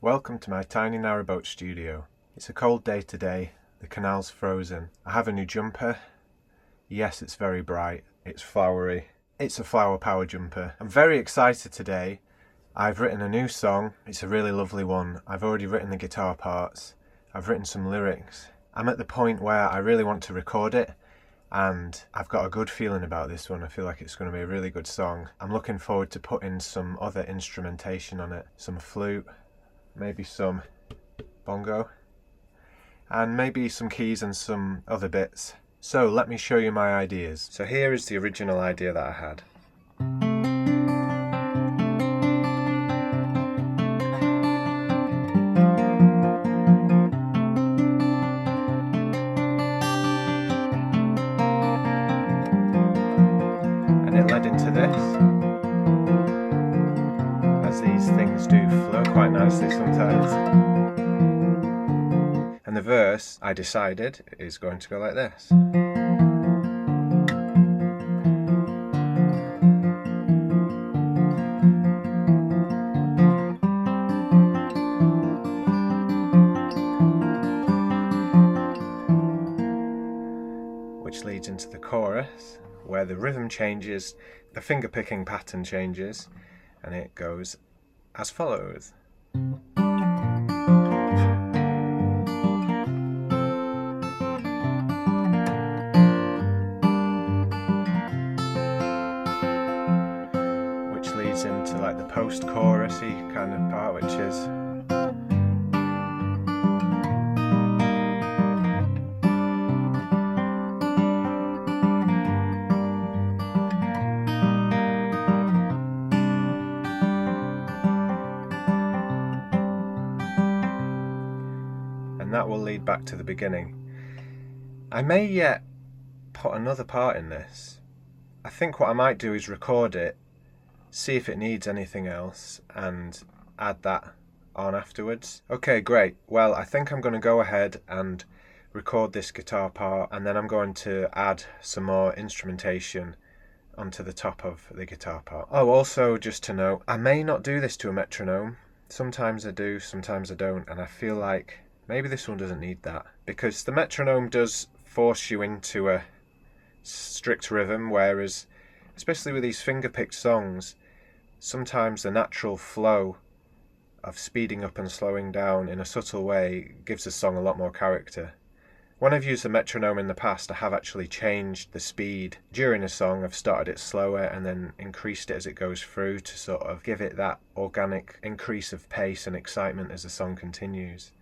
Welcome to my tiny narrowboat studio. It's a cold day today, the canal's frozen. I have a new jumper. Yes, it's very bright, it's flowery. It's a flower power jumper. I'm very excited today. I've written a new song, it's a really lovely one. I've already written the guitar parts. I've written some lyrics. I'm at the point where I really want to record it, and I've got a good feeling about this one. I feel like it's going to be a really good song. I'm looking forward to putting some other instrumentation on it. Some flute, maybe some bongo, and maybe some keys and some other bits. So let me show you my ideas. So here is the original idea that I had. And it led into this, as these things do flow quite nicely sometimes. And the verse, I decided, is going to go like this. Which leads into the chorus, where the rhythm changes, the finger picking pattern changes, and it goes as follows. Which leads into like the post-chorusy kind of part, which is that will lead back to the beginning. I may yet put another part in this. I think what I might do is record it, see if it needs anything else, and add that on afterwards. Okay, great. Well, I think I'm going to go ahead and record this guitar part, and then I'm going to add some more instrumentation onto the top of the guitar part. Oh, also just to note, I may not do this to a metronome. Sometimes I do, sometimes I don't, and I feel like maybe this one doesn't need that, because the metronome does force you into a strict rhythm, whereas, especially with these finger-picked songs, sometimes the natural flow of speeding up and slowing down in a subtle way gives a song a lot more character. When I've used the metronome in the past, I have actually changed the speed during a song. I've started it slower and then increased it as it goes through to sort of give it that organic increase of pace and excitement as the song continues.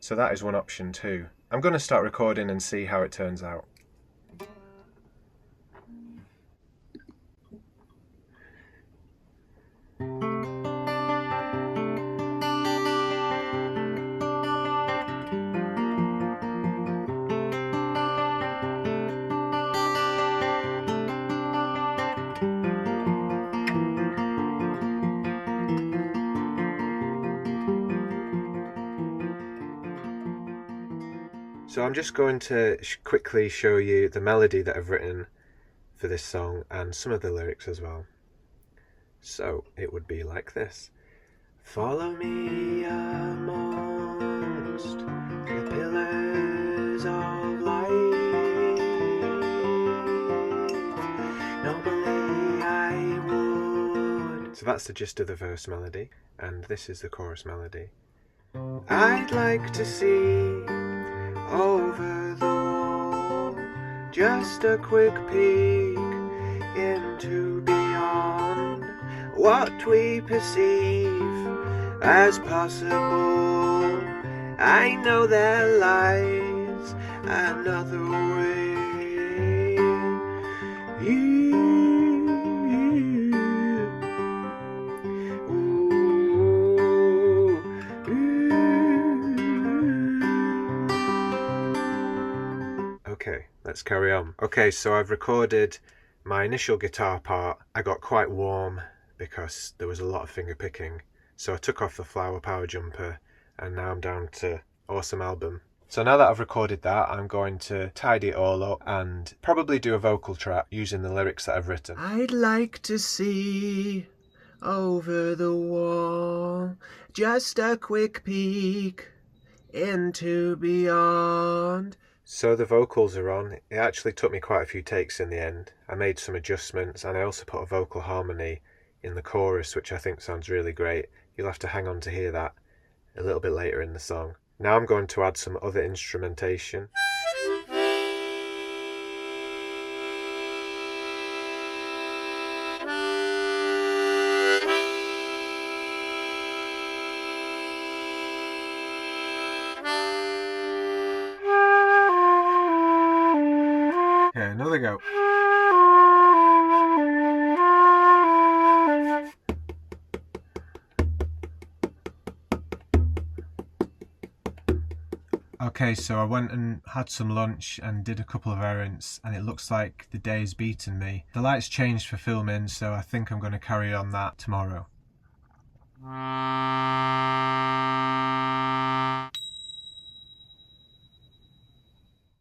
So that is one option too. I'm going to start recording and see how it turns out. So I'm just going to quickly show you the melody that I've written for this song and some of the lyrics as well. So it would be like this. Follow me amongst the pillars of light. Normally I would. So that's the gist of the verse melody, and this is the chorus melody. I'd like to see over the wall, just a quick peek into beyond what we perceive as possible. I know there lies another way. Okay, let's carry on. Okay, so I've recorded my initial guitar part. I got quite warm because there was a lot of finger picking. So I took off the flower power jumper and now I'm down to awesome album. So now that I've recorded that, I'm going to tidy it all up and probably do a vocal track using the lyrics that I've written. I'd like to see over the wall, just a quick peek into beyond. So the vocals are on. It actually took me quite a few takes in the end. I made some adjustments, and I also put a vocal harmony in the chorus, which I think sounds really great. You'll have to hang on to hear that a little bit later in the song. Now I'm going to add some other instrumentation. Okay, another go. Okay, so I went and had some lunch and did a couple of errands, and it looks like the day's beaten me. The lights changed for filming, so I think I'm going to carry on that tomorrow.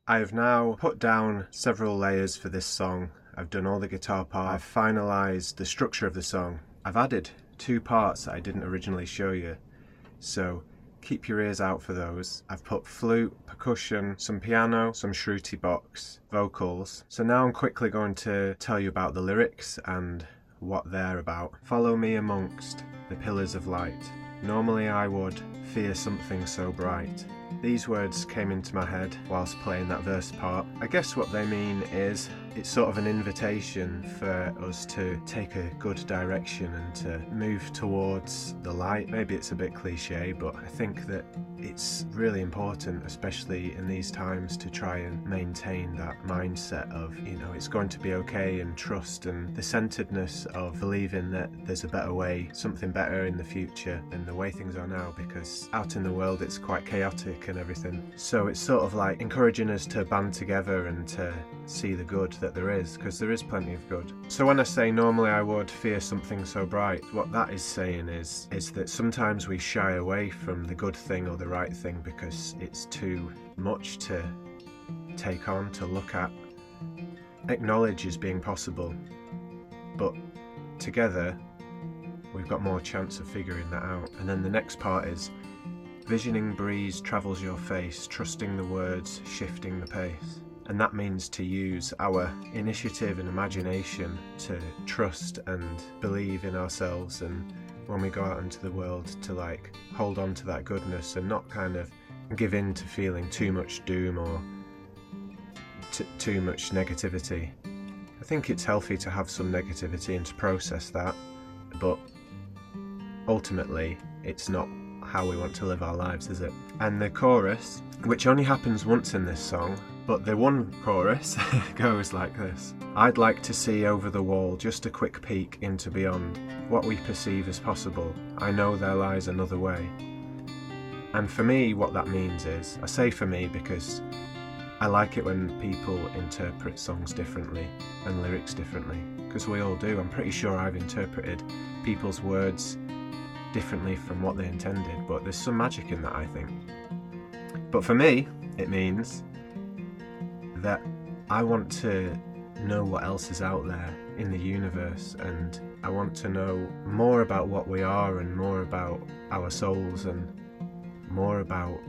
I have now put down several layers for this song. I've done all the guitar part. I've finalised the structure of the song. I've added 2 parts that I didn't originally show you, so keep your ears out for those. I've put flute, percussion, some piano, some shruti box, vocals. So now I'm quickly going to tell you about the lyrics and what they're about. Follow me amongst the pillars of light. Normally I would fear something so bright. These words came into my head whilst playing that verse part. I guess what they mean is it's sort of an invitation for us to take a good direction and to move towards the light. Maybe it's a bit cliche, but I think that it's really important, especially in these times, to try and maintain that mindset of, you know, it's going to be okay, and trust, and the centeredness of believing that there's a better way, something better in the future than the way things are now, because out in the world it's quite chaotic and everything. So it's sort of like encouraging us to band together and to see the good that there is, because there is plenty of good. So when I say normally I would fear something so bright, what that is saying is that sometimes we shy away from the good thing or the right thing because it's too much to take on, to look at, acknowledge as being possible. But together we've got more chance of figuring that out. And then the next part is visioning breeze travels your face, trusting the words, shifting the pace. And that means to use our initiative and imagination to trust and believe in ourselves, and when we go out into the world to like hold on to that goodness and not kind of give in to feeling too much doom or too much negativity. I think it's healthy to have some negativity and to process that, but ultimately it's not how we want to live our lives, is it? And the chorus, which only happens once in this song, but the one chorus goes like this. I'd like to see over the wall, just a quick peek into beyond, what we perceive as possible. I know there lies another way. And for me, what that means is, I say for me because I like it when people interpret songs differently and lyrics differently, because we all do. I'm pretty sure I've interpreted people's words differently from what they intended, but there's some magic in that, I think. But for me, it means that I want to know what else is out there in the universe, and I want to know more about what we are, and more about our souls, and more about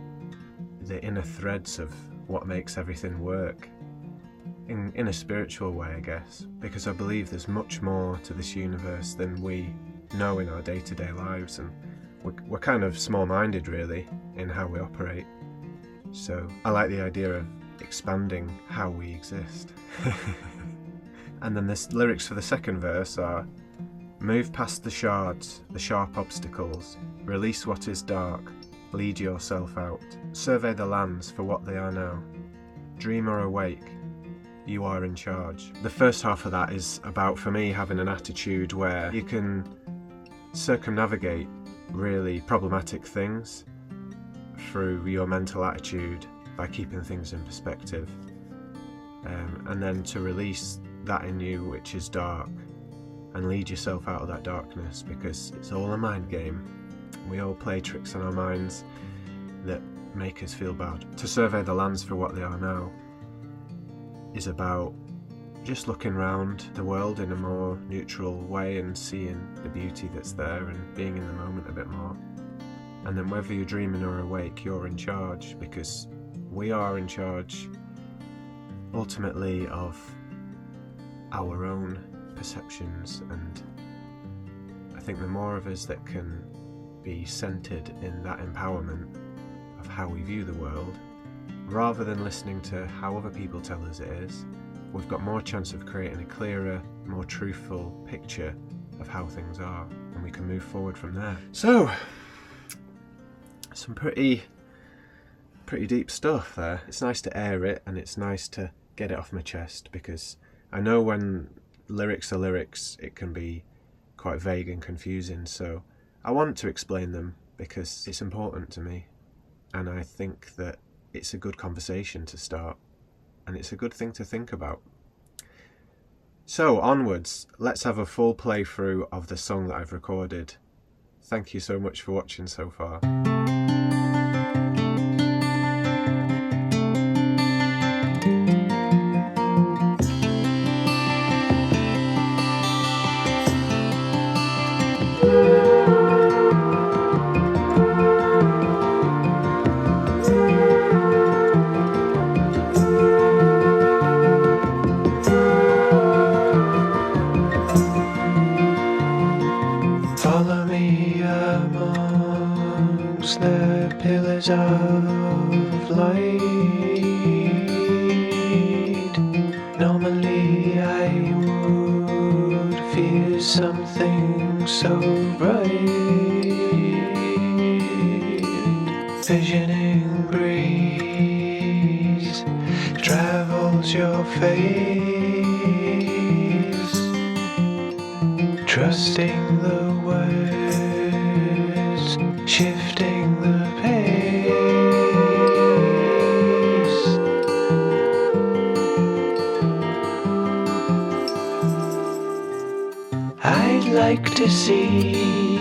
the inner threads of what makes everything work in a spiritual way, I guess, because I believe there's much more to this universe than we know in our day-to-day lives, and we're kind of small-minded really in how we operate. So I like the idea of expanding how we exist. And then the lyrics for the second verse are: move past the shards, the sharp obstacles, release what is dark, lead yourself out, survey the lands for what they are now, dream or awake, you are in charge. The first half of that is about, for me, having an attitude where you can circumnavigate really problematic things through your mental attitude by keeping things in perspective, and then to release that in you which is dark and lead yourself out of that darkness, because it's all a mind game. We all play tricks on our minds that make us feel bad. To survey the lands for what they are now is about just looking around the world in a more neutral way and seeing the beauty that's there and being in the moment a bit more. And then whether you're dreaming or awake, you're in charge, because we are in charge ultimately of our own perceptions. And I think the more of us that can be centered in that empowerment of how we view the world, rather than listening to how other people tell us it is, we've got more chance of creating a clearer, more truthful picture of how things are, and we can move forward from there. So, some pretty deep stuff there. It's nice to air it, and it's nice to get it off my chest, because I know when lyrics are lyrics, it can be quite vague and confusing, so I want to explain them because it's important to me, and I think that it's a good conversation to start, and it's a good thing to think about. So onwards, let's have a full playthrough of the song that I've recorded. Thank you so much for watching so far. Follow me amongst the pillars of light. Normally I would fear something so bright. Visioning breeze travels your face, trusting the words, shifting the pace. I'd like to see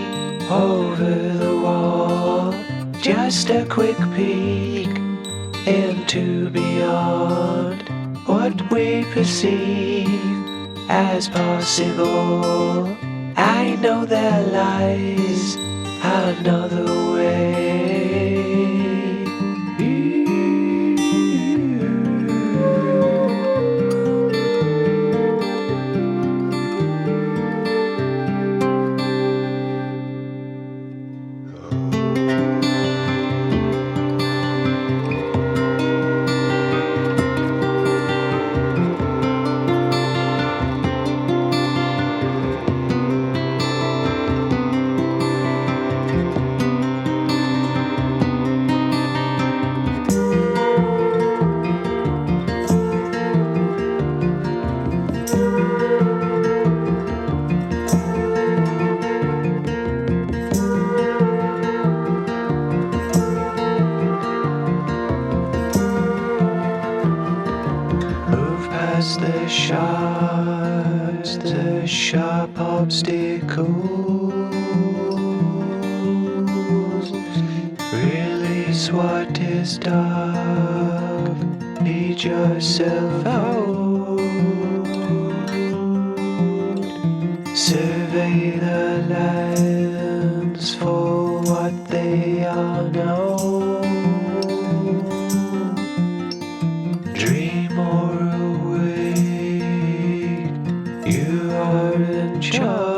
over the wall, just a quick peek into beyond what we perceive as possible. I know there lies another way. The sharp obstacles, release what is dark, lead yourself out, survey the lands for what they are now, dream or you are in charge.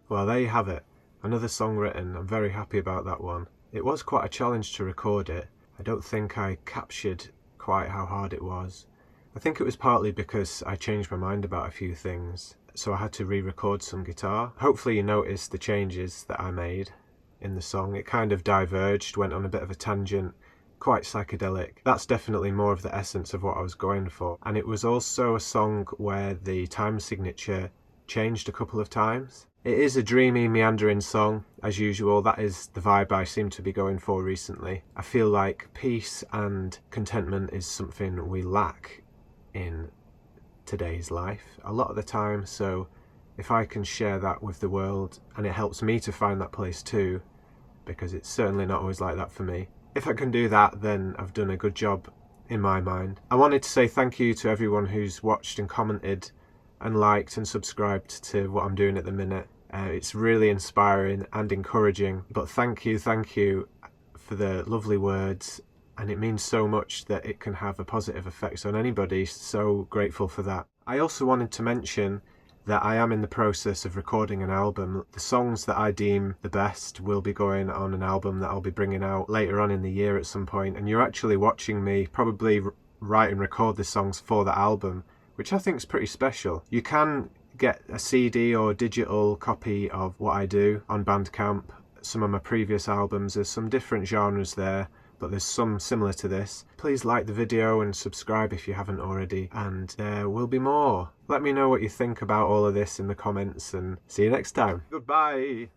Well, there you have it. Another song written. I'm very happy about that one. It was quite a challenge to record it. I don't think I captured quite how hard it was. I think it was partly because I changed my mind about a few things, so I had to re-record some guitar. Hopefully you noticed the changes that I made in the song. It kind of diverged, went on a bit of a tangent, quite psychedelic. That's definitely more of the essence of what I was going for. And it was also a song where the time signature changed a couple of times. It is a dreamy, meandering song, as usual. That is the vibe I seem to be going for recently. I feel like peace and contentment is something we lack in today's life a lot of the time, so if I can share that with the world, and it helps me to find that place too, because it's certainly not always like that for me. If I can do that, then I've done a good job in my mind. I wanted to say thank you to everyone who's watched and commented and liked and subscribed to what I'm doing at the minute. It's really inspiring and encouraging, but thank you for the lovely words, and it means so much that it can have a positive effect on anybody. So grateful for that. I also wanted to mention that I am in the process of recording an album. The songs that I deem the best will be going on an album that I'll be bringing out later on in the year at some point, and you're actually watching me probably write and record the songs for that album, which I think is pretty special. You can get a CD or digital copy of what I do on Bandcamp. Some of my previous albums, there's some different genres there, but there's some similar to this. Please like the video and subscribe if you haven't already, and there will be more. Let me know what you think about all of this in the comments, and see you next time. Goodbye!